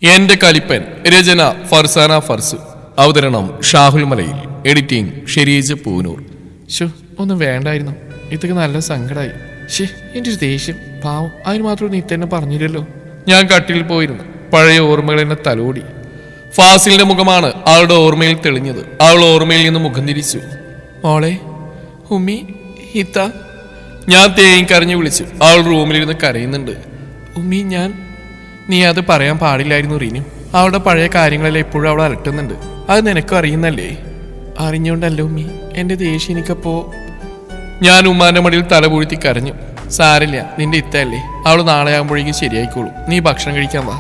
എന്റെ കലിപ്പൻ. രചന ഫർസാന ഫർസു. അവതരണം ഷാഹുൽ മലയിൽ. എഡിറ്റിംഗ് ഷെരീജ് പൂനൂർ. ഒന്നും വേണ്ടായിരുന്നു. ഇതൊക്കെ നല്ല സങ്കടമായി. എന്റെ ഒരു ദേഷ്യം. പാവം, അതിന് മാത്രം നീ തന്നെ പറഞ്ഞില്ലല്ലോ. ഞാൻ കട്ടിൽ പോയിരുന്നു. പഴയ ഓർമ്മകൾ എന്നെ തലോടി. ഫാസിലിന്റെ മുഖമാണ് അവളുടെ ഓർമ്മയിൽ തെളിഞ്ഞത്. അവൾ ഓർമ്മയിൽ നിന്ന് മുഖം തിരിച്ചു. മോളെ, ഉമ്മി, ഇത്ത. ഞാൻ തേയും കരഞ്ഞു വിളിച്ചു. അവൾ റൂമിലിരുന്ന് കരയുന്നുണ്ട്. ഉമ്മി, നീ അത് പറയാൻ പാടില്ലായിരുന്നു റീനു. അവളുടെ പഴയ കാര്യങ്ങളെല്ലാം ഇപ്പോഴും അവൾ അലട്ടുന്നുണ്ട്. അത് നിനക്കും അറിയുന്നല്ലേ? അറിഞ്ഞോണ്ടല്ലോ ഉമ്മി, എന്റെ ദേഷ്യം എനിക്കപ്പോ. ഞാൻ ഉമ്മാന്റെ മടിയിൽ തലപൂഴ്ത്തി കരഞ്ഞു. സാരില്ല, നിന്റെ ഇത്തല്ലേ. അവൾ നാളെ ആകുമ്പോഴേക്കും ശരിയായിക്കോളൂ. നീ ഭക്ഷണം കഴിക്കാൻ വാ.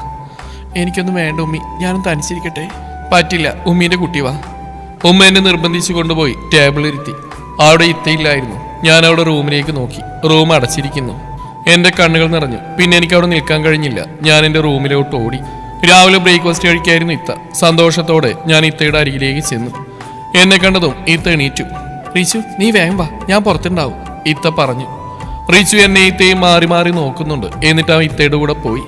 എനിക്കൊന്നും വേണ്ട ഉമ്മി, ഞാനും തനിച്ചിരിക്കട്ടെ. പറ്റില്ല, ഉമ്മീന്റെ കുട്ടി വാ. ഉമ്മ എന്നെ നിർബന്ധിച്ചു കൊണ്ടുപോയി ടേബിളിരുത്തി. അവിടെ ഇത്തയില്ലായിരുന്നു. ഞാൻ അവിടെ റൂമിലേക്ക് നോക്കി. റൂം അടച്ചിരിക്കുന്നു. എന്റെ കണ്ണുകൾ നിറഞ്ഞു. പിന്നെ എനിക്ക് അവിടെ നിൽക്കാൻ കഴിഞ്ഞില്ല. ഞാൻ എന്റെ റൂമിലോട്ട് ഓടി. രാവിലെ ബ്രേക്ക്ഫാസ്റ്റ് കഴിക്കായിരുന്നു ഇത്ത. സന്തോഷത്തോടെ ഞാൻ ഇത്തയുടെ അരികിലേക്ക് ചെന്നു. എന്നെ കണ്ടതും ഇത്ത എണീറ്റു. റിച്ചു, നീ വേഗം വാ, ഞാൻ പുറത്തുണ്ടാവും, ഇത്ത പറഞ്ഞു. റിച്ചു എന്നെ ഇത്തയും മാറി മാറി നോക്കുന്നുണ്ട്. എന്നിട്ട് അവൻ ഇത്തയുടെ കൂടെ പോയി.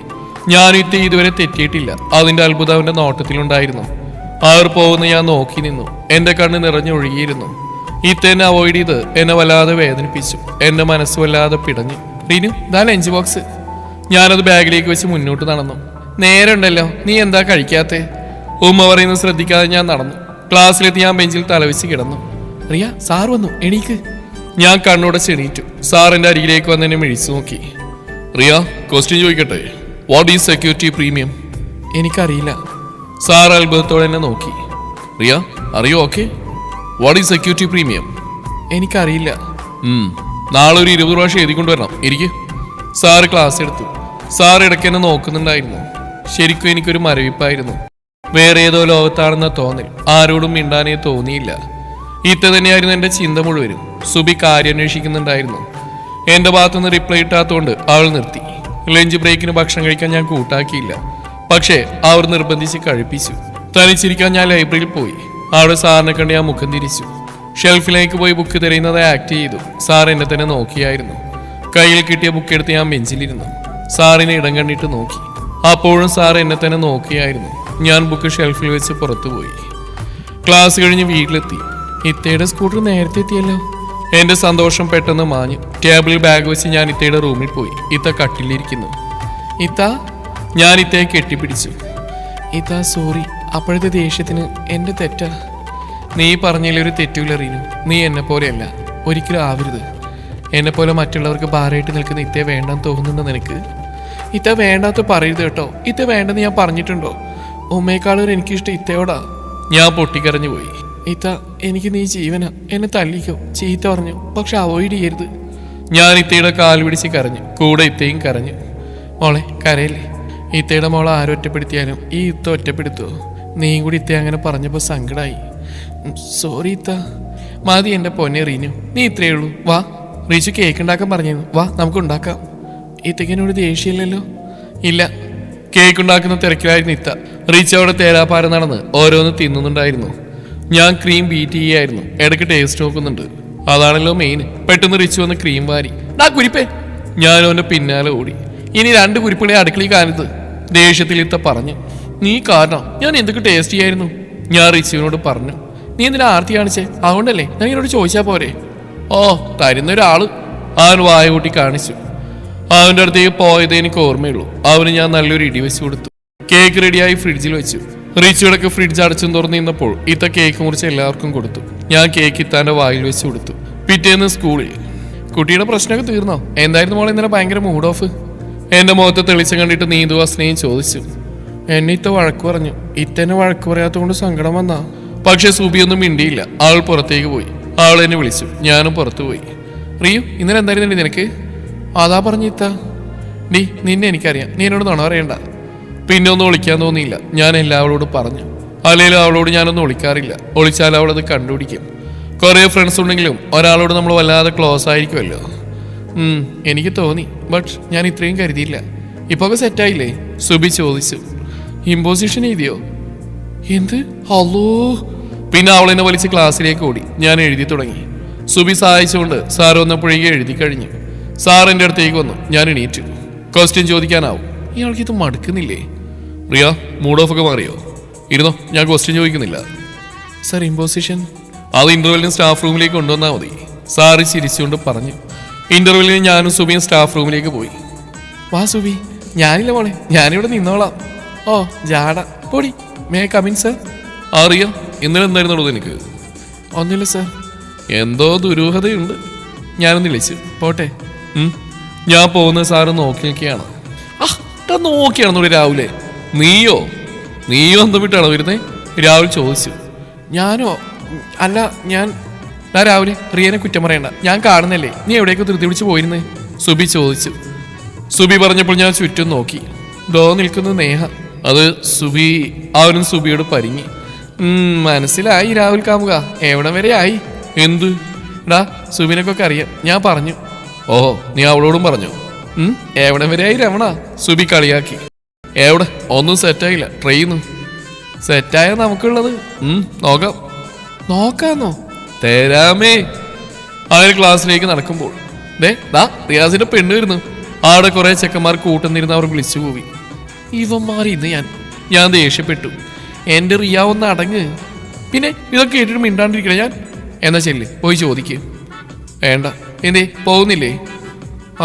ഞാൻ ഇത്ത ഇതുവരെ തെറ്റിയിട്ടില്ല. അതിന്റെ അത്ഭുതം അവന്റെ നോട്ടത്തിലുണ്ടായിരുന്നു. അവർ പോകുന്ന ഞാൻ നോക്കി നിന്നു. എന്റെ കണ്ണ് നിറഞ്ഞൊഴുകിയിരുന്നു. ഇത്ത എന്നെ അവോയ്ഡ് ചെയ്ത് എന്നെ വല്ലാതെ വേദനിപ്പിച്ചു. എന്റെ മനസ്സ് വല്ലാതെ പിടഞ്ഞു. റീനു, ദാ ലഞ്ച് ബോക്സ്. ഞാനത് ബാഗിലേക്ക് വെച്ച് മുന്നോട്ട് നടന്നു. നേരെ ഉണ്ടല്ലോ, നീ എന്താ കഴിക്കാത്തെ? ഉമ്മ പറയുന്നത് ശ്രദ്ധിക്കാതെ ഞാൻ നടന്നു. ക്ലാസ്സിലെത്തി ഞാൻ ബെഞ്ചിൽ തലവെച്ച് കിടന്നു. റിയ, സാർ വന്നു, എണീക്ക്. ഞാൻ കണ്ണോടെ ചെണീറ്റു. സാർ എന്റെ അരികിലേക്ക് വന്ന് എന്നെ മിഴിച്ചു നോക്കി. റിയ, ക്വസ്റ്റ്യൻ ചോദിക്കട്ടെ? What is security premium? എനിക്കറിയില്ല. സാർ അത്ഭുതത്തോടെ എന്നെ നോക്കി. റിയ, അറിയോ? Okay. What is security premium? എനിക്കറിയില്ല. നാളെ ഒരു 20 പ്രാവശ്യം എഴുതി കൊണ്ടുവരണം. ഇരിക്കെ. സാറ് ക്ലാസ് എടുത്തു. സാർ ഇടയ്ക്ക് എന്നെ നോക്കുന്നുണ്ടായിരുന്നു. ശരിക്കും എനിക്കൊരു മരവിപ്പായിരുന്നു. വേറെ ഏതോ ലോകത്താണെന്ന തോന്നൽ. ആരോടും മിണ്ടാനേ തോന്നിയില്ല. ഇത്ത തന്നെയായിരുന്നു എന്റെ ചിന്ത മുഴുവനും. സുബി കാര്യം അന്വേഷിക്കുന്നുണ്ടായിരുന്നു. എന്റെ ഭാഗത്തുനിന്ന് റിപ്ലൈ ഇട്ടാത്തോണ്ട് അവൾ നിർത്തി. ലഞ്ച് ബ്രേക്കിന് ഭക്ഷണം കഴിക്കാൻ ഞാൻ കൂട്ടാക്കിയില്ല. പക്ഷേ അവർ നിർബന്ധിച്ച് കഴിപ്പിച്ചു. തനിച്ചിരിക്കാൻ ഞാൻ ലൈബ്രറിയിൽ പോയി. അവിടെ സാറിനെ കണ്ട് ഞാൻ മുഖം തിരിച്ചു. ഷെൽഫിലേക്ക് പോയി ബുക്ക് തിരയുന്നത് ആക്ട് ചെയ്തു. സാർ എന്നെ തന്നെ നോക്കിയായിരുന്നു. കയ്യിൽ കിട്ടിയ ബുക്ക് എടുത്ത് ഞാൻ ബെഞ്ചിലിരുന്നു. സാറിനെ ഇടം കണ്ടിട്ട് നോക്കി. അപ്പോഴും സാർ എന്നെ തന്നെ നോക്കിയായിരുന്നു. ഞാൻ ബുക്ക് ഷെൽഫിൽ വെച്ച് പുറത്തുപോയി. ക്ലാസ് കഴിഞ്ഞ് വീട്ടിലെത്തി. ഇത്തയുടെ സ്കൂട്ടർ നേരത്തെ എത്തിയല്ലോ. എന്റെ സന്തോഷം പെട്ടെന്ന് മാഞ്ഞു. ടേബിളിൽ ബാഗ് വെച്ച് ഞാൻ ഇത്തയുടെ റൂമിൽ പോയി. ഇത്ത കട്ടിലിരിക്കുന്നു. ഇത്ത. ഞാൻ ഇത്തയെ കെട്ടിപ്പിടിച്ചു. ഇത്ത, സോറി, അപ്പോഴത്തെ ദേഷ്യത്തിന് എന്റെ തെറ്റാ. നീ പറഞ്ഞതിൽ ഒരു തെറ്റുമില്ല റീനു. നീ എന്നെ പോലെയല്ല, ഒരിക്കലും ആവരുത്. എന്നെ പോലെ മറ്റുള്ളവർക്ക് ഭാരമായിട്ട് നിൽക്കുന്ന ഇത്തയെ വേണ്ടെന്ന് തോന്നുന്നുണ്ടോ നിനക്ക്? ഇത്ത വേണ്ടാത്ത പറയരുത് കേട്ടോ. ഇത്ത വേണ്ടെന്ന് ഞാൻ പറഞ്ഞിട്ടുണ്ടോ? ഉമ്മയെക്കാളും എനിക്കിഷ്ടം ഇത്തയോടാ. ഞാൻ പൊട്ടിക്കരഞ്ഞു പോയി. ഇത്ത, എനിക്ക് നീ ജീവന. എന്നെ തല്ലിക്കോ, ചീത്ത പറഞ്ഞു, പക്ഷെ അവോയ്ഡ് ചെയ്യരുത്. ഞാൻ ഇത്തയുടെ കാൽ പിടിച്ച് കരഞ്ഞു. കൂടെ ഇത്തയും കരഞ്ഞു. മോളെ, കരയല്ലേ. ഇത്തയുടെ മോളെ ആരും ഒറ്റപ്പെടുത്തിയാലും ഈ ഇത്ത ഒറ്റപ്പെടുത്തുമോ? നീയും കൂടി ഇത്ത അങ്ങനെ പറഞ്ഞപ്പോൾ സങ്കടമായി. സോറി ഇത്ത. മതി എൻ്റെ പൊന്നെ റീനു, നീ ഇത്രയേ ഉള്ളൂ. വാ, റീച്ചു കേക്ക് ഉണ്ടാക്കാൻ പറഞ്ഞിരുന്നു. വാ, നമുക്ക് ഉണ്ടാക്കാം. ഇത്തക്കിനോട് ദേഷ്യമില്ലല്ലോ? ഇല്ല. കേക്ക് ഉണ്ടാക്കുന്ന തിരക്കിലായിരുന്നു ഇത്ത. റീച്ച് അവിടെ തേരാപ്പാരം നടന്ന് ഓരോന്ന് തിന്നുന്നുണ്ടായിരുന്നു. ഞാൻ ക്രീം ബീറ്റ് ചെയ്യായിരുന്നു. ഇടയ്ക്ക് ടേസ്റ്റ് നോക്കുന്നുണ്ട്. അതാണല്ലോ മെയിൻ. പെട്ടെന്ന് റിച്ച് വന്ന് ക്രീം വാരി. കുരിപ്പേ. ഞാൻ അവന്റെ പിന്നാലെ ഓടി. ഇനി 2 കുരിപ്പുകളെ അടുക്കളയിൽ കാണരുത്, ദേഷ്യത്തിൽ ഇത്ത പറഞ്ഞു. നീ കാരണം ഞാൻ എന്തൊക്കെ ടേസ്റ്റ് ചെയ്യായിരുന്നു. ഞാൻ റിച്ചുവിനോട് പറഞ്ഞു. നീ എന്തിനാ ആർത്തി കാണിച്ചേ? അതുകൊണ്ടല്ലേ ഞാൻ എന്നോട് ചോദിച്ചാൽ പോരെ? ഓ, തരുന്നൊരാള്. അവൻ വായ കൂട്ടി കാണിച്ചു. അവന്റെ അടുത്തേക്ക് പോയത് എനിക്ക് ഓർമ്മയുള്ളൂ. അവന് ഞാൻ നല്ലൊരു ഇടി വെച്ച് കൊടുത്തു. കേക്ക് റെഡിയായി ഫ്രിഡ്ജിൽ വെച്ചു. റിച്ചുവിടൊക്കെ ഫ്രിഡ്ജ് അടച്ചും തുറന്നു നിന്നപ്പോൾ ഇത്ത കേക്ക് മുറിച്ച് എല്ലാവർക്കും കൊടുത്തു. ഞാൻ കേക്ക് ഇത്താന്റെ വായിൽ വെച്ച് കൊടുത്തു. പിറ്റേന്ന് സ്കൂളിൽ. കുട്ടിയുടെ പ്രശ്നമൊക്കെ തീർന്നോ? എന്തായിരുന്നു മോളെ ഇന്നലെ ഭയങ്കര മൂഡ് ഓഫ്? എന്റെ മുഖത്ത് തെളിച്ചം കണ്ടിട്ട് നീന്തുവാ സ്നേഹം ചോദിച്ചു. എന്നെ ഇത്ത വഴക്ക് പറഞ്ഞു. ഇത്തന്നെ വഴക്ക് പറയാത്തതുകൊണ്ട് സങ്കടം വന്നാ. പക്ഷെ സുബിയൊന്നും മിണ്ടിയില്ല. അവൾ പുറത്തേക്ക് പോയി. അവൾ എന്നെ വിളിച്ചു. ഞാനും പുറത്തു പോയി. റിയു, ഇന്നലെ എന്തായിരുന്നു നിനക്ക്? അതാ പറഞ്ഞു ഇത്ത. നിന്നെ എനിക്കറിയാം, നീ എന്നോട് നുണ പറയണ്ട. പിന്നെ ഒന്നും ഒളിക്കാൻ തോന്നിയില്ല. ഞാൻ എല്ലാവരോടും പറഞ്ഞു. അല്ലെങ്കിലും അവളോട് ഞാനൊന്നും ഒളിക്കാറില്ല. ഒളിച്ചാൽ അവളത് കണ്ടുപിടിക്കും. കുറേ ഫ്രണ്ട്സ് ഉണ്ടെങ്കിലും ഒരാളോട് നമ്മൾ വല്ലാതെ ക്ലോസ് ആയിരിക്കുമല്ലോ. എനിക്ക് തോന്നി, ബട്ട് ഞാൻ ഇത്രയും കരുതിയില്ല. ഇപ്പൊ ഒക്കെ സെറ്റായില്ലേ? സുബി ചോദിച്ചു. ഇമ്പോസിഷൻ എഴുതിയോ? എന്ത്? ഹലോ. പിന്നെ അവളെന്നെ വലിച്ച് ക്ലാസ്സിലേക്ക് ഓടി. ഞാൻ എഴുതി തുടങ്ങി. സുബി സഹായിച്ചുകൊണ്ട് സാർ വന്നപ്പോഴേക്കും എഴുതി കഴിഞ്ഞു. സാർ എൻ്റെ അടുത്തേക്ക് വന്നു. ഞാൻ എണീറ്റു. ക്വസ്റ്റ്യൻ ചോദിക്കാനാവും. ഇയാൾക്ക് ഇത് മടുക്കുന്നില്ലേ? റിയ മൂഡ് ഓഫ് ഒക്കെ മാറിയോ? ഇരുന്നോ, ഞാൻ ക്വസ്റ്റ്യൻ ചോദിക്കുന്നില്ല. സർ ഇമ്പോസിഷൻ അത് ഇന്റർവെല്ലിന് സ്റ്റാഫ് റൂമിലേക്ക് കൊണ്ടുവന്നാൽ മതി. സാറ് ചിരിച്ചുകൊണ്ട് പറഞ്ഞു. ഇന്റർവെല്ലിന് ഞാനും സുബിയും സ്റ്റാഫ് റൂമിലേക്ക് പോയി. വാ സുബി. ഞാനില്ല മോളെ, ഞാനിവിടെ നിന്നോളാം. ഓ ജാട പൊടി. May come in sir? അറിയാ, ഇന്നലെ എന്തായിരുന്നുള്ളത് എനിക്ക്? ഒന്നുമില്ല സർ. എന്തോ ദുരൂഹതയുണ്ട്. ഞാനൊന്ന് വിളിച്ചു പോട്ടെ. ഞാൻ പോകുന്ന സാറ് നോക്കി നിൽക്കുകയാണ്. നോക്കിയാണെന്നൂടെ രാവിലെ? നീയോ എന്താ വിട്ടാണോ വരുന്നേ? രാഹുൽ ചോദിച്ചു. ഞാനോ? അല്ല, ഞാൻ രാവിലെ റിയനെ കുറ്റം പറയണ്ട, ഞാൻ കാണുന്നല്ലേ. നീ എവിടേക്ക് ധൃതി പിടിച്ച് പോയിരുന്നേ? സുബി ചോദിച്ചു. സുബി പറഞ്ഞപ്പോൾ ഞാൻ ചുറ്റും നോക്കി. ദോ നിൽക്കുന്ന നേഹ. അത് സുബി. അവനും സുബിയോട് പരിങ്ങി. മനസ്സിലായി രാഹുൽ കാമുക, എവിടം വരെ ആയി? എന്ത്? സുബിനൊക്കെ അറിയാം, ഞാൻ പറഞ്ഞു. ഓഹോ, നീ അവളോടും പറഞ്ഞു? എവിടം വരെ ആയി രമണ? സുബി കളിയാക്കി. എവിടെ? ഒന്നും സെറ്റായില്ല, ട്രൈ ചെയ്യുന്നു. സെറ്റായ നമുക്കുള്ളത് നോക്കാം. നോക്കാന്നോ? തരാമേ. അവര് ക്ലാസ്സിലേക്ക് നടക്കുമ്പോൾ റിയാസിന്റെ പെണ്ണ് വരുന്നു. ആടെ കുറെ ചെക്കന്മാർ കൂട്ടുന്നിരുന്ന് അവർ വിളിച്ചു പോയി. ഇവന്മാർ ഇന്ന് ഞാൻ ദേഷ്യപ്പെട്ടു. എന്റെ റിയ ഒന്ന് അടങ്ങ്. പിന്നെ ഇതൊക്കെ കേട്ടിട്ട് മിണ്ടാണ്ടിരിക്കണേ ഞാൻ. എന്നാ ചെല്ല്, പോയി ചോദിക്കേ. വേണ്ട. എന്തേ പോകുന്നില്ലേ?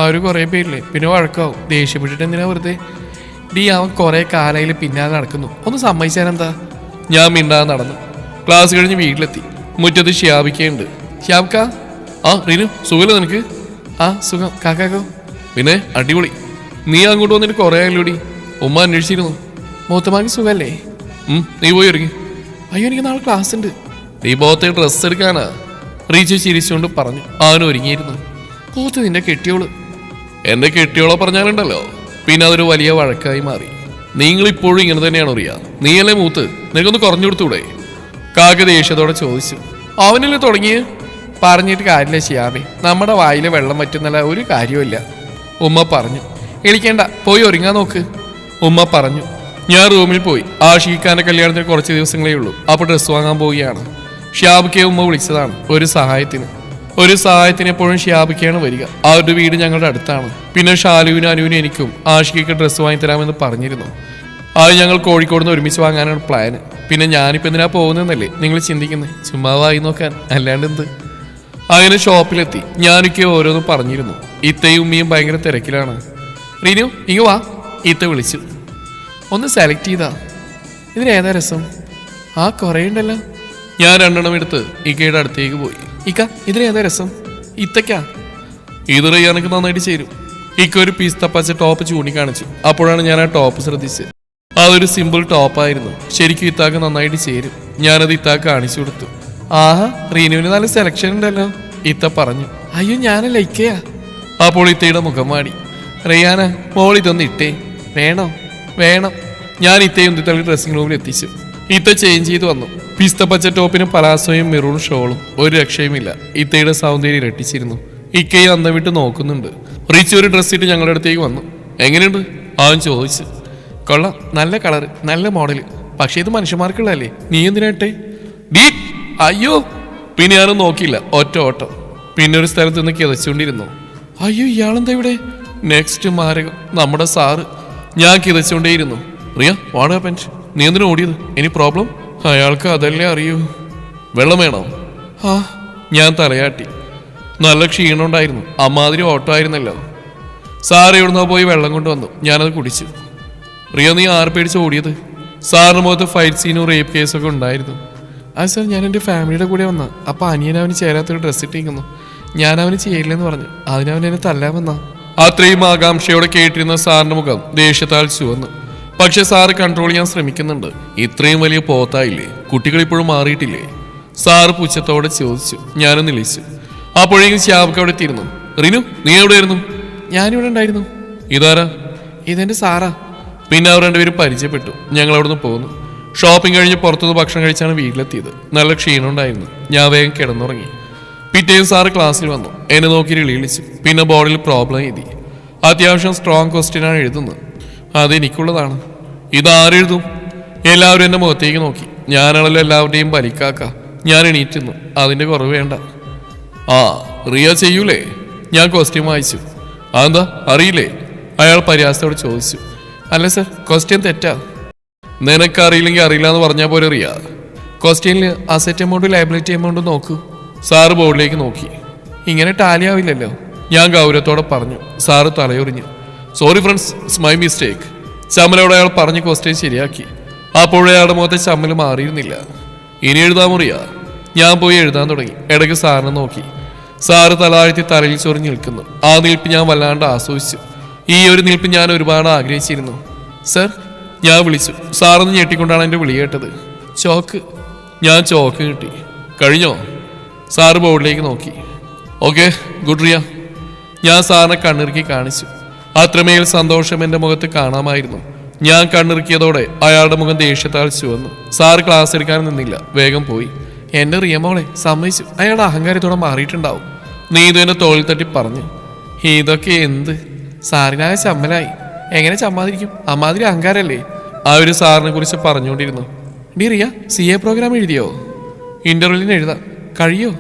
അവര് കുറെ പേരില്ലേ, പിന്നെ വഴക്കാവും. ദേഷ്യപ്പെട്ടിട്ട് എന്തിനാ വെറുതെ? അവൻ കുറെ കാലയിൽ പിന്നാലെ നടക്കുന്നു, ഒന്ന് സമ്മതിച്ചാലെന്താ? ഞാൻ മിണ്ടാതെ നടന്നു. ക്ലാസ് കഴിഞ്ഞ് വീട്ടിലെത്തി. മുറ്റത്ത് ഷ്യാബിക്കുണ്ട്. ഷ്യാബ്ക്ക. റീനു, സുഖമല്ലേ നിനക്ക്? സുഖം. കാക്കാക്കോ? പിന്നെ അടിപൊളി. നീ അങ്ങോട്ട് വന്നിട്ട് കുറെ ആയല്ലോടി. ഉമ്മ അന്വേഷിച്ചിരുന്നു. മൂത്തമാക്ക് സുഖല്ലേ? നീ പോയി ഒരുങ്ങി. അയ്യോ, എനിക്ക് നാളെ ക്ലാസ് ഉണ്ട്. നീ പോത്തെ ഡ്രസ്സ് എടുക്കാനാ? റീച്ച് ചിരിച്ചുകൊണ്ട് പറഞ്ഞു. അവൻ ഒരുങ്ങിയിരുന്നു. പോത്ത് നിന്റെ കെട്ടിയോള്. എന്റെ കെട്ടിയോളെ പറഞ്ഞാലുണ്ടല്ലോ, പിന്നെ അതൊരു വലിയ വഴക്കായി മാറി. നിങ്ങൾ ഇപ്പോഴും ഇങ്ങനെ തന്നെയാണോ റിയ? നീയല്ലേ മൂത്ത്? നിനക്കൊന്ന് കുറഞ്ഞു കൊടുത്തൂടെ? കാക്ക ദേഷ്യത്തോടെ ചോദിച്ചു. അവനല്ലേ തുടങ്ങിയ? പറഞ്ഞിട്ട് കാര്യമില്ല ഷിയാബേ, നമ്മുടെ വായിലെ വെള്ളം പറ്റുന്നല്ല ഒരു കാര്യമില്ല. ഉമ്മ പറഞ്ഞു. എളിക്കേണ്ട, പോയി ഒരുങ്ങാൻ നോക്ക്. ഉമ്മ പറഞ്ഞു. ഞാൻ റൂമിൽ പോയി. ഷീഖാന്റെ കല്യാണത്തിന് കുറച്ച് ദിവസങ്ങളേ ഉള്ളൂ. അപ്പോൾ ഡ്രസ്സ് വാങ്ങാൻ പോവുകയാണ്. ഷ്യാബിക്കെ ഉമ്മ വിളിച്ചതാണ് ഒരു സഹായത്തിന് എപ്പോഴും ഷ്യാബിക്കയാണ് വരിക. അവരുടെ വീട് ഞങ്ങളുടെ അടുത്താണ്. പിന്നെ ഷാലുവിനും അനുവിനും എനിക്കും ആഷിക്ക് ഡ്രസ്സ് വാങ്ങി തരാമെന്ന് പറഞ്ഞിരുന്നു. അത് ഞങ്ങൾ കോഴിക്കോട് നിന്ന് ഒരുമിച്ച് വാങ്ങാനാണ് പ്ലാന്. പിന്നെ ഞാനിപ്പോൾ എന്തിനാ പോകുന്നതെന്നല്ലേ നിങ്ങൾ ചിന്തിക്കുന്നത്? ചുമ്മാ വായി നോക്കാൻ, അല്ലാണ്ട് എന്ത്. അങ്ങനെ ഷോപ്പിലെത്തി. ഞാനൊക്കെ ഓരോന്നും പറഞ്ഞിരുന്നു. ഇത്തയും ഉമ്മയും ഭയങ്കര തിരക്കിലാണ്. റീനു ഇങ്ങ് വാ, ഇത്ത വിളിച്ചു. ഒന്ന് സെലക്ട് ചെയ്താ. ഇതിനേതാ രസം? കുറേ ഉണ്ടല്ലോ. ഞാൻ 2 എണ്ണം എടുത്ത് ഇക്കയുടെ അടുത്തേക്ക് പോയി. ഇക്ക, ഇതിനേതാ രസം? ഇത്തയ്ക്കാ. ഇത് റിയാനക്ക് നന്നായിട്ട് ചേരും. ഇക്ക ഒരു പീസ് തപ്പാച്ച ടോപ്പ് ചൂണ്ടിക്കാണിച്ചു. അപ്പോഴാണ് ഞാൻ ആ ടോപ്പ് ശ്രദ്ധിച്ചത്. അതൊരു സിമ്പിൾ ടോപ്പായിരുന്നു. ശരിക്കും ഇത്താക്ക് നന്നായിട്ട് ചേരും. ഞാനത് ഇത്താക്ക് കാണിച്ചു കൊടുത്തു. റീനുവിന് നല്ല സെലക്ഷൻ ഉണ്ടല്ലോ, ഇത്ത പറഞ്ഞു. അയ്യോ, ഞാനല്ല ഇക്കയാ. അപ്പോൾ ഇത്തയുടെ മുഖം മാടി. റിയാന, മോൾ ഇതൊന്ന് ഇട്ടേ. വേണം. ഞാൻ ഇത്തയും തള്ളി ഡ്രസ്സിംഗ് റൂമിൽ എത്തിച്ചു. ഇത്ത ചേഞ്ച് ചെയ്ത് വന്നു. പിസ്ത പച്ച ടോപ്പിനും പലാസോയും മെറൂൺ ഷോളും ഒരു രക്ഷയുമില്ല. ഇത്തയുടെ സൗന്ദര്യം ഇരട്ടിച്ചിരുന്നു. ഇക്കയെ അന്തം വിട്ട് നോക്കുന്നുണ്ട്. റിച്ച് ഒരു ഡ്രസ്സ് ഇട്ട് ഞങ്ങളുടെ അടുത്തേക്ക് വന്നു. എങ്ങനെയുണ്ട്? അവൻ ചോദിച്ചു. കൊള്ളാം, നല്ല കളറ്, നല്ല മോഡല്. പക്ഷേ ഇത് മനുഷ്യന്മാർക്കുള്ളതല്ലേ, നീ എന്തിനാട്ടെ? അയ്യോ. പിന്നെ ഞാനും നോക്കിയില്ല, ഒറ്റ ഓട്ടം. പിന്നെ ഒരു സ്ഥലത്ത് നിന്ന് കിതച്ചുകൊണ്ടിരുന്നു. അയ്യോ, ഇയാളെന്താ ഇവിടെ? നെക്സ്റ്റ് മാരകം, നമ്മുടെ സാറ്. ഞാൻ കിതച്ചുകൊണ്ടേയിരുന്നു. Riya, what happened? നീ എന്തിനാ ഓടിയത്? Any problem? അയാൾക്ക് അതല്ലേ അറിയൂ. വെള്ളം വേണോ? ഞാൻ തലയാട്ടി. നല്ല ക്ഷീണം ഉണ്ടായിരുന്നു. അമ്മാതിരി ഓട്ടോ ആയിരുന്നല്ലോ. സാറ് എവിടുന്നോ പോയി വെള്ളം കൊണ്ടുവന്നു. ഞാനത് കുടിച്ചു. റിയ, നീ ആറ് പേടിച്ച് ഓടിയത്? സാറിന് മുഖത്ത് ഫൈറ്റ് സീനും റേപ്പ് കേസൊക്കെ ഉണ്ടായിരുന്നു. സാർ, ഞാൻ എൻ്റെ ഫാമിലിയുടെ കൂടെ വന്ന. അപ്പോൾ അനിയൻ അവന് ചേരാത്തൊരു ഡ്രസ്സ് ഇട്ടിരിക്കുന്നു. ഞാൻ അവന് ചെയ്യില്ലെന്ന് പറഞ്ഞു. അതിനവൻ എന്നെ തല്ലാമെന്നാ. അത്രയും ആകാംക്ഷയോടെ കേട്ടിരുന്ന സാറിന്റെ മുഖം ദേഷ്യത്താൽ ചുവന്നു. പക്ഷെ സാറ് കൺട്രോൾ ചെയ്യാൻ ശ്രമിക്കുന്നുണ്ട്. ഇത്രയും വലിയ പോത്തായില്ലേ? കുട്ടികൾ ഇപ്പോഴും മാറിയിട്ടില്ലേ? സാറ് പുച്ഛത്തോടെ ചോദിച്ചു. ഞാനും നിളിച്ചു. അപ്പോഴേക്കും ശ്യാബിക്ക് അവിടെ എത്തിയിരുന്നു. റിനു, നീ എവിടെയായിരുന്നു? ഞാനിവിടെ ഉണ്ടായിരുന്നു. ഇതാരാ? ഇതെന്റെ സാറാ. പിന്നെ അവർ രണ്ടുപേരും പരിചയപ്പെട്ടു. ഞങ്ങൾ അവിടുന്ന് പോകുന്നു. ഷോപ്പിംഗ് കഴിഞ്ഞ് പുറത്തുനിന്ന് ഭക്ഷണം കഴിച്ചാണ് വീട്ടിലെത്തിയത്. നല്ല ക്ഷീണം ഉണ്ടായിരുന്നു. ഞാൻ വേഗം കിടന്നുറങ്ങി. പിറ്റേന്ന് സാറ് ക്ലാസ്സിൽ വന്നു. എന്നെ നോക്കി വിളിച്ചു. പിന്നെ ബോർഡിൽ പ്രോബ്ലം എഴുതി. അത്യാവശ്യം സ്ട്രോങ് ക്വസ്റ്റ്യനാണ് എഴുതുന്നത്. അതെനിക്കുള്ളതാണ്. ഇതാരെഴുതും? എല്ലാവരും എൻ്റെ മുഖത്തേക്ക് നോക്കി. ഞാനാണല്ലോ എല്ലാവരുടെയും ബലിക്കാക്ക. ഞാൻ എണീറ്റുന്നു. അതിൻ്റെ കുറവ് വേണ്ട. റിയ ചെയ്യൂലേ? ഞാൻ ക്വസ്റ്റ്യൻ വായിച്ചു. അതെന്താ, അറിയില്ലേ? അയാൾ പരിഹാസത്തോട് ചോദിച്ചു. അല്ല സർ, ക്വസ്റ്റ്യൻ തെറ്റാ. നിനക്കറിയില്ലെങ്കിൽ അറിയില്ല എന്ന് പറഞ്ഞാൽ പോലെ അറിയാ. ക്വസ്റ്റ്യനിൽ അസറ്റ് എമൗണ്ട് ലയബിലിറ്റി എമൗണ്ട് നോക്കൂ. സാറ് ബോർഡിലേക്ക് നോക്കി. ഇങ്ങനെ ടാലി ആവില്ലല്ലോ. ഞാൻ ഗൗരവത്തോടെ പറഞ്ഞു. സാറ് തലയൊറിഞ്ഞു. Sorry friends, it's my mistake. ചമ്മലോടെ അയാൾ പറഞ്ഞ് ക്വസ്റ്റ്യൻ ശരിയാക്കി. അപ്പോഴേ അയാളുടെ മുഖത്തെ ചമ്മൽ മാറിയിരുന്നില്ല. ഇനി എഴുതാമുറിയാ. ഞാൻ പോയി എഴുതാൻ തുടങ്ങി. ഇടയ്ക്ക് സാറിനെ നോക്കി. സാറ് തലാഴ്ത്തി തലയിൽ ചൊറിഞ്ഞ് നിൽക്കുന്നു. ആ നിൽപ്പ് ഞാൻ വല്ലാണ്ട് ആസ്വദിച്ചു. ഈ ഒരു നിൽപ്പ് ഞാൻ ഒരുപാട് ആഗ്രഹിച്ചിരുന്നു. സർ, ഞാൻ വിളിച്ചു. സാറൊന്ന് ഞെട്ടിക്കൊണ്ടാണ് എൻ്റെ വിളി കേട്ടത്. ചോക്ക്. ഞാൻ ചോക്ക് കിട്ടി. കഴിഞ്ഞോ? സാറ് ബോർഡിലേക്ക് നോക്കി. Okay, good Riya. ഞാൻ സാറിനെ കണ്ണിറുക്കി കാണിച്ചു. അത്രമേൽ സന്തോഷം എൻ്റെ മുഖത്ത് കാണാമായിരുന്നു. ഞാൻ കണ്ണിറുക്കിയതോടെ അയാളുടെ മുഖം ദേഷ്യത്താൽ ചുവന്നു. സാറ് ക്ലാസ് എടുക്കാൻ നിന്നില്ല, വേഗം പോയി. എൻ്റെ റിയമോളെ സമ്മതിച്ചു. അയാളുടെ അഹങ്കാരത്തോടെ മാറിയിട്ടുണ്ടാവും. നീതു എന്നെ തോളിൽ തട്ടി പറഞ്ഞു. ഇതൊക്കെ എന്ത്? സാറിനായ ചമ്മലായി. എങ്ങനെ ചമ്മാതിരിക്കും? അമ്മാതിരി അഹങ്കാരല്ലേ? അവർ സാറിനെ കുറിച്ച് പറഞ്ഞുകൊണ്ടിരുന്നു. ഡി റിയ, CA പ്രോഗ്രാം എഴുതിയോ? ഇന്റർവ്യൂവിന് എഴുതാം. കഴിയോ?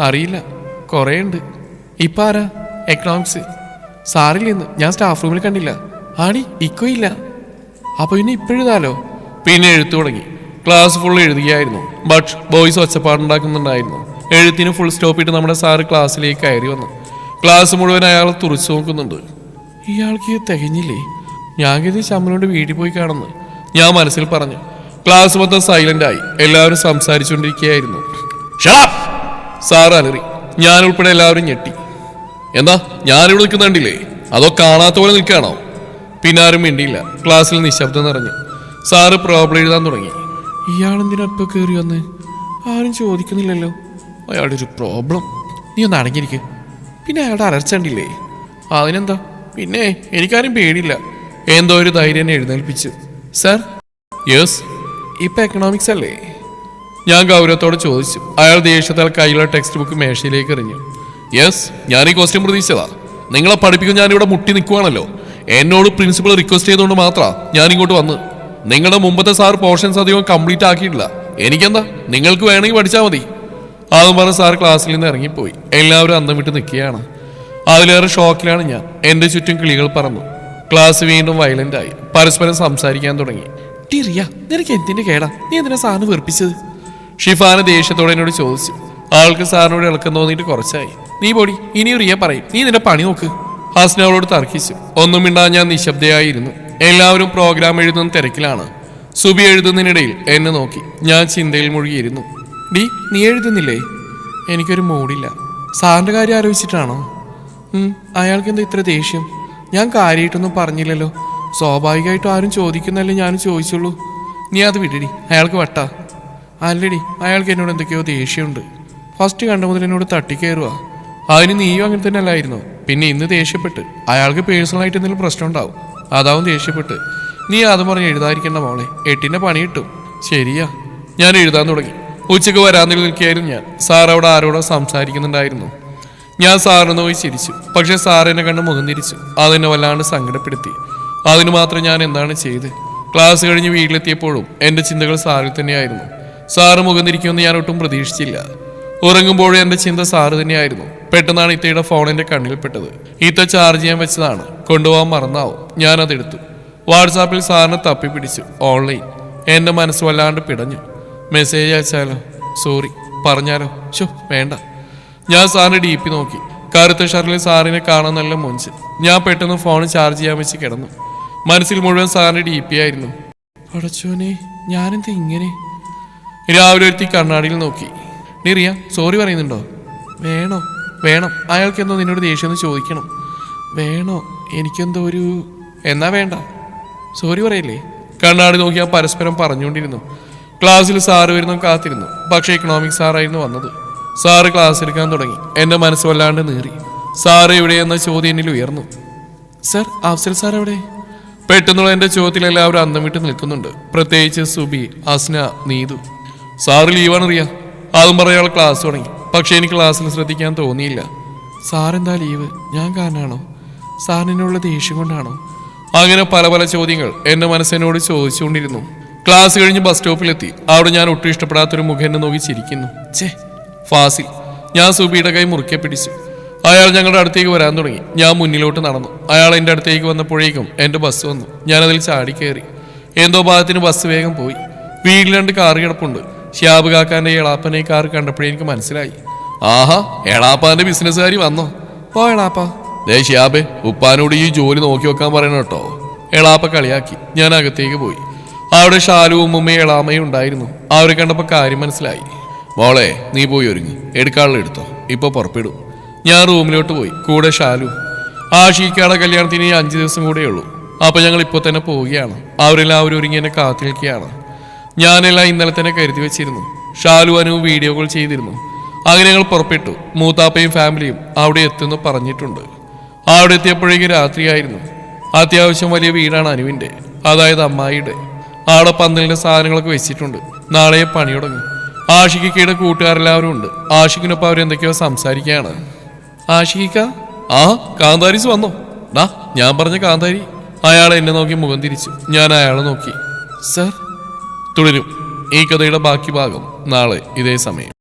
അറിയില്ല, കുറേ ഉണ്ട്. ഇപ്പം ആരാ? എക്കണോമിക്സ്. സാറിൽ നിന്ന് ഞാൻ സ്റ്റാഫ് റൂമിൽ കണ്ടില്ല. ആടി ഇക്കോ ഇല്ല. അപ്പൊ പിന്നെ ഇപ്പോഴെഴുതാലോ? പിന്നെ എഴുത്തു തുടങ്ങി. ക്ലാസ് ഫുൾ എഴുതുകയായിരുന്നു. ബട്ട് ബോയ്സ് ഒച്ചപ്പാടുണ്ടാക്കുന്നുണ്ടായിരുന്നു. എഴുത്തിന് ഫുൾ സ്റ്റോപ്പ് ഇട്ട് നമ്മുടെ സാറ് ക്ലാസ്സിലേക്ക് കയറി വന്നു. ക്ലാസ് മുഴുവൻ അയാൾ തുറച്ചു നോക്കുന്നുണ്ട്. ഇയാൾക്ക് തികഞ്ഞില്ലേ? ഞാൻ കരുതി ചമ്മലോട് വീട്ടിൽ പോയി കാണുന്നു. ഞാൻ മനസ്സിൽ പറഞ്ഞു. ക്ലാസ് മൊത്തം സൈലന്റ് ആയി. എല്ലാവരും സംസാരിച്ചുകൊണ്ടിരിക്കുകയായിരുന്നു. സാർ അലറി. ഞാൻ ഉൾപ്പെടെ എല്ലാവരും ഞെട്ടി. എന്താ ഞാനിവിടെ നിൽക്കുന്നുണ്ടില്ലേ? അതോ കാണാത്ത പോലെ നിൽക്കുകയാണോ? പിന്നെ ആരും മിണ്ടിയില്ല. ക്ലാസ്സിൽ നിശബ്ദം നിറഞ്ഞു. സാറ് പ്രോബ്ലം എഴുതാൻ തുടങ്ങി. ഇയാളെന്തിനപ്പൊ കയറി വന്ന്? ആരും ചോദിക്കുന്നില്ലല്ലോ. അയാളുടെ ഒരു പ്രോബ്ലം. നീ ഒന്ന് അടങ്ങിയിരിക്കും. പിന്നെ അയാളുടെ അലർച്ചണ്ടില്ലേ? അതിനെന്താ? പിന്നെ എനിക്കാരും പേടിയില്ല. എന്തോ ഒരു ധൈര്യം എഴുന്നേൽപ്പിച്ചു. സർ. യെസ്. ഇപ്പൊ എക്കണോമിക്സ് അല്ലേ? ഞാൻ ഗൗരവത്തോടെ ചോദിച്ചു. അയാൾ ദേഷ്യത്താൽ കയ്യിലുള്ള ടെക്സ്റ്റ് ബുക്ക് മേശയിലേക്ക് എറിഞ്ഞു. യെസ്, ഞാൻ ഈ ക്വസ്റ്റ്യൻ പ്രതീക്ഷിച്ചതാ. നിങ്ങളെ പഠിപ്പിക്കാൻ ഞാനിവിടെ മുട്ടി നിൽക്കുവാണല്ലോ. എന്നോട് പ്രിൻസിപ്പൾ റിക്വസ്റ്റ് ചെയ്തുകൊണ്ട് മാത്രമാണ് ഞാൻ ഇങ്ങോട്ട് വന്ന്. നിങ്ങളുടെ മുമ്പത്തെ സാർ പോർഷൻസ് അധികം കംപ്ലീറ്റ് ആക്കിയിട്ടില്ല. എനിക്കെന്താ, നിങ്ങൾക്ക് വേണമെങ്കിൽ പഠിച്ചാൽ മതി. അതും പറഞ്ഞ് സാർ ക്ലാസ്സിൽ നിന്ന് ഇറങ്ങിപ്പോയി. എല്ലാവരും അന്തം വിട്ട് നിൽക്കുകയാണ്. അതിലേറെ ഷോക്കിലാണ് ഞാൻ. എൻ്റെ ചുറ്റും കിളികൾ പറന്നു. ക്ലാസ് വീണ്ടും വയലൻ്റായി. പരസ്പരം സംസാരിക്കാൻ തുടങ്ങി. ടിറിയ, നിനക്ക് എന്തിന്റെ കേടാ? നീ എന്തിനാ സാറിന് വെറുപ്പിച്ചത്? ഷിഫാന ദേഷ്യത്തോടെ എന്നോട് ചോദിച്ചു. ആൾക്ക് സാറിനോട് ഇളക്കം തോന്നിയിട്ട് കുറച്ചായി. നീ പൊടി, ഇനി റിയ പറയും. നീ നിന്റെ പണി നോക്ക്. ഹസ്ന അവളോട് തർക്കിച്ചു. ഒന്നും മിണ്ടാൻ ഞാൻ നിശബ്ദയായിരുന്നു. എല്ലാവരും പ്രോഗ്രാം എഴുതുന്ന തിരക്കിലാണ്. സുബി എഴുതുന്നതിനിടയിൽ എന്നെ നോക്കി. ഞാൻ ചിന്തയിൽ മുഴുകിയിരുന്നു. ഡി, നീ എഴുതുന്നില്ലേ? എനിക്കൊരു മൂടില്ല. സാറിന്റെ കാര്യം ആലോചിച്ചിട്ടാണോ? അയാൾക്ക് എന്താ ഇത്ര ദേഷ്യം? ഞാൻ കാര്യമായിട്ടൊന്നും പറഞ്ഞില്ലല്ലോ. സ്വാഭാവികമായിട്ടും ആരും ചോദിക്കുന്നല്ലേ ഞാനും ചോദിച്ചുള്ളൂ. നീ അത് വിടടി, അയാൾക്ക് വട്ടാ. അല്ലടി, അയാൾക്ക് എന്നോട് എന്തൊക്കെയോ ദേഷ്യമുണ്ട്. ഫസ്റ്റ് കണ്ട മുതൽ എന്നോട് തട്ടിക്കയറുക. അതിന് നീയും അങ്ങനെ തന്നെ അല്ലായിരുന്നു. പിന്നെ ഇന്ന് ദേഷ്യപ്പെട്ട്. അയാൾക്ക് പേഴ്സണലായിട്ട് എന്തെങ്കിലും പ്രശ്നം ഉണ്ടാവും, അതാവും ദേഷ്യപ്പെട്ട്. നീ അതും പറഞ്ഞ് എഴുതാതിരിക്കേണ്ട മോളെ. 8ന്റെ പണി കിട്ടും. ശരിയാ. ഞാൻ എഴുതാൻ തുടങ്ങി. ഉച്ചയ്ക്ക് വരാൻ നിൽക്കുകയായിരുന്നു ഞാൻ. സാർ അവിടെ ആരോടോ സംസാരിക്കുന്നുണ്ടായിരുന്നു. ഞാൻ സാറിന് പോയി ചിരിച്ചു. പക്ഷെ സാർ എന്നെ കണ്ട് മുഖം തിരിച്ചു. അതെന്നെ വല്ലാണ്ട് സങ്കടപ്പെടുത്തി. അതിന് മാത്രം ഞാൻ എന്താണ് ചെയ്ത്? ക്ലാസ് കഴിഞ്ഞ് വീട്ടിലെത്തിയപ്പോഴും എൻ്റെ ചിന്തകൾ സാറിൽ തന്നെയായിരുന്നു. സാറ് മുഖം തിരിക്കുമെന്ന് ഞാൻ ഒട്ടും പ്രതീക്ഷിച്ചില്ല. ഉറങ്ങുമ്പോഴും എൻ്റെ ചിന്ത സാറ് തന്നെയായിരുന്നു. പെട്ടെന്നാണ് ഇത്തയുടെ ഫോൺ എൻ്റെ കണ്ണിൽപ്പെട്ടത്. ഇത്ത ചാർജ് ചെയ്യാൻ വെച്ചതാണ്. കൊണ്ടുപോകാൻ മറന്നാവും. ഞാനതെടുത്തു. വാട്സാപ്പിൽ സാറിനെ തപ്പിപ്പിടിച്ചു. ഓൺലൈൻ. എൻ്റെ മനസ്സ് വല്ലാണ്ട് പിടഞ്ഞു. മെസ്സേജ് അയച്ചാലോ? സോറി പറഞ്ഞാലോ? വേണ്ട. ഞാൻ സാറിന് DP നോക്കി. കറുത്ത ഷർട്ടിൽ സാറിനെ കാണാൻ നല്ല മൊഞ്ച്. ഞാൻ പെട്ടെന്ന് ഫോൺ ചാർജ് ചെയ്യാൻ വെച്ച് കിടന്നു. മനസ്സിൽ മുഴുവൻ സാറിന് DP ആയിരുന്നു. അടച്ചോനെ, ഞാനെന്താ ഇങ്ങനെ? രാവിലെ ഒരുത്തി കണ്ണാടിയിൽ നോക്കി. റിയ, സോറി പറയുന്നുണ്ടോ? വേണോ? വേണം. അയാൾക്ക് എന്തോ നിന്നോട് ദേഷ്യം എന്ന് ചോദിക്കണം. വേണോ? എനിക്കെന്തോ ഒരു... എന്നാ വേണ്ട. സോറി പറയില്ലേ? കണ്ണാടി നോക്കി ഞാൻ പരസ്പരം പറഞ്ഞുകൊണ്ടിരുന്നു. ക്ലാസ്സിൽ സാറ് വരുന്നു കാത്തിരുന്നു. പക്ഷേ ഇക്കണോമിക്സ് സാറായിരുന്നു വന്നത്. സാറ് ക്ലാസ് എടുക്കാൻ തുടങ്ങി. എൻ്റെ മനസ്സ് വല്ലാണ്ട് നീറി. സാറ് എവിടെയെന്ന ചോദ്യം എന്നിൽ ഉയർന്നു. സർ, അഫ്സൽ സാർ എവിടെ? പെട്ടെന്നുള്ള എൻ്റെ ചോദ്യത്തിൽ എല്ലാവരും അന്തം വിട്ട് നിൽക്കുന്നുണ്ട്. പ്രത്യേകിച്ച് സുബി, അസ്ന, നീതു. സാറ് ലീവാണ് റിയ. അതും പറയാൾ ക്ലാസ് തുടങ്ങി. പക്ഷെ എനിക്ക് ക്ലാസ്സിൽ ശ്രദ്ധിക്കാൻ തോന്നിയില്ല. സാറെന്താ ലീവ്? ഞാൻ കാരണമാണോ? സാറിനുള്ള ദേഷ്യം കൊണ്ടാണോ? അങ്ങനെ പല പല ചോദ്യങ്ങൾ എൻ്റെ മനസ്സിനോട് ചോദിച്ചുകൊണ്ടിരുന്നു. ക്ലാസ് കഴിഞ്ഞ് ബസ് സ്റ്റോപ്പിലെത്തി. അവിടെ ഞാൻ ഒട്ടും ഇഷ്ടപ്പെടാത്തൊരു മുഖം എന്നെ നോക്കി ചിരിക്കുന്നു. ഫാസിൽ. ഞാൻ സുബിയുടെ കൈ മുറുക്കെ പിടിച്ചു. അയാൾ ഞങ്ങളുടെ അടുത്തേക്ക് വരാൻ തുടങ്ങി. ഞാൻ മുന്നിലോട്ട് നടന്നു. അയാൾ എൻ്റെ അടുത്തേക്ക് വന്നപ്പോഴേക്കും എൻ്റെ ബസ് വന്നു. ഞാനതിൽ ചാടിക്കയറി. എന്തോ ഭാഗത്തിന് ബസ് വേഗം പോയി. വീട്ടിൽ 2 കാറ് കിടപ്പുണ്ട്. ഷിയാബ് കാക്കാന്റെ എളാപ്പനെ കാർ കണ്ടപ്പോഴേ എനിക്ക് മനസ്സിലായി. ആഹാ, എളാപ്പാന്റെ ബിസിനസ്സുകാരി വന്നോ? പോ എളാപ്പ. ദേ ഷിയാബേ, ഉപ്പാനോട് ഈ ജോലി നോക്കി വെക്കാൻ പറയണം കേട്ടോ. എളാപ്പ കളിയാക്കി. ഞാൻ അകത്തേക്ക് പോയി. അവിടെ ഷാലുവും ഉമ്മയും എളാമയും ഉണ്ടായിരുന്നു. അവരെ കണ്ടപ്പോൾ കാര്യം മനസ്സിലായി. മോളെ, നീ പോയി ഒരുങ്ങി, എടുക്കാനുള്ള എടുത്തോ, ഇപ്പൊ പുറപ്പെടും. ഞാൻ റൂമിലോട്ട് പോയി, കൂടെ ഷാലു. ആഷിക്കയുടെ കല്യാണത്തിന് 5 ദിവസം കൂടെയുള്ളൂ. അപ്പൊ ഞങ്ങൾ ഇപ്പോൾ തന്നെ പോവുകയാണ്. അവരെല്ലാവരും ഒരുങ്ങി എന്നെ കാത്തു നിൽക്കുകയാണ്. ഞാനെല്ലാം ഇന്നലെ തന്നെ കരുതി വെച്ചിരുന്നു. ഷാലു അനുവും വീഡിയോ കോൾ ചെയ്തിരുന്നു. അങ്ങനെ ഞങ്ങൾ പുറപ്പെട്ടു. മൂത്താപ്പയും ഫാമിലിയും അവിടെ എത്തുന്നു പറഞ്ഞിട്ടുണ്ട്. അവിടെ എത്തിയപ്പോഴേക്കും രാത്രിയായിരുന്നു. അത്യാവശ്യം വലിയ വീടാണ് അനുവിൻ്റെ, അതായത് അമ്മായിയുടെ. അവിടെ പന്തലിന്റെ സാധനങ്ങളൊക്കെ വെച്ചിട്ടുണ്ട്. നാളെ പണി തുടങ്ങും. ആഷിക്കയുടെ കൂട്ടുകാരെല്ലാവരും ഉണ്ട്. ആഷിക്കിനൊപ്പം അവരെന്തൊക്കെയോ സംസാരിക്കുകയാണ്. ആഷിക, ആ കാന്താരിസ് വന്നോ? ഞാൻ പറഞ്ഞ കാന്താരി. അയാൾ എന്നെ നോക്കി മുഖം തിരിച്ചു. ഞാൻ അയാളെ നോക്കി. സർ. തുടരും. ഈ കഥയുടെ ബാക്കി ഭാഗം നാളെ ഇതേ സമയം.